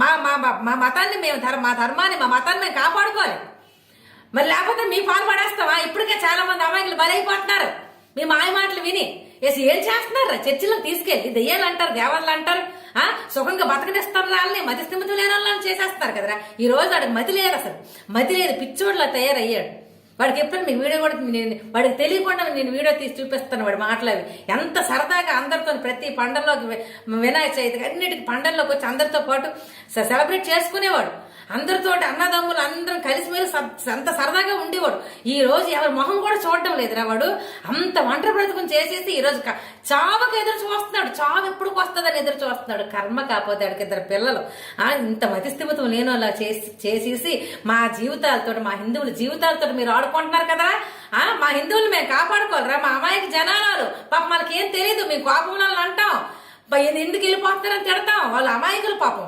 మా మా మా మతాన్ని మేము మా ధర్మాన్ని మా మతాన్ని మేము కాపాడుకోవాలి. మరి లేకపోతే మీ పాలు పడేస్తావా? ఇప్పటికే చాలా మంది అమాయకులు బలైపోతున్నారు మీ మాయ మాటలు విని. ఏం చేస్తున్నారు? చర్చిలో తీసుకెళ్ళి దెయ్యాలు అంటారు, దేవాళ్ళు అంటారు, సుఖంగా బతకనిస్తారు, వాళ్ళని మతి స్థిమితం లేని వాళ్ళని చేసేస్తారు కదరా. ఈ రోజు వాడికి మతి లేదు, అసలు మతి లేదు, పిచ్చోడ్లా తయారయ్యాడు. వాడికి ఎప్పుడు మీకు వీడియో కూడా వాడికి తెలియకుండా నేను వీడియో తీసి చూపిస్తాను వాడి మాటలు. అవి ఎంత సరదాగా అందరితో ప్రతి పండల్లోకి, వినాయక చవితికి అన్నిటికి పండల్లోకి వచ్చి అందరితో పాటు సెలబ్రేట్ చేసుకునేవాడు. అందరితో అన్నదమ్ములు అందరం కలిసిమెలిసి అంత సరదాగా ఉండేవాడు. ఈ రోజు ఎవరి మొహం కూడా చూడడం లేదురా. వాడు అంత ఒంటరి బ్రతుకుని చేసేసి ఈ రోజు చావుకు ఎదురు చూస్తున్నాడు. చావు ఎప్పుడు వస్తుందని ఎదురు చూస్తున్నాడు. కర్మ కాకపోతే వాడికి 2 పిల్లలు. ఇంత మతిస్థిమితం లేనోలా చేసేసి మా జీవితాలతో, మా హిందువుల జీవితాలతో మీరు ఆడుకుంటున్నారు కదా. మా హిందువులు మేము కాపాడుకోవాలరా. మా అమాయక జనాలు పాపం వాళ్ళకి ఏం తెలియదు. మేము కోపంలో అంటాం, ఎందుకు వెళ్ళిపోతున్నారని తిడతాం. వాళ్ళ అమాయకులు పాపం.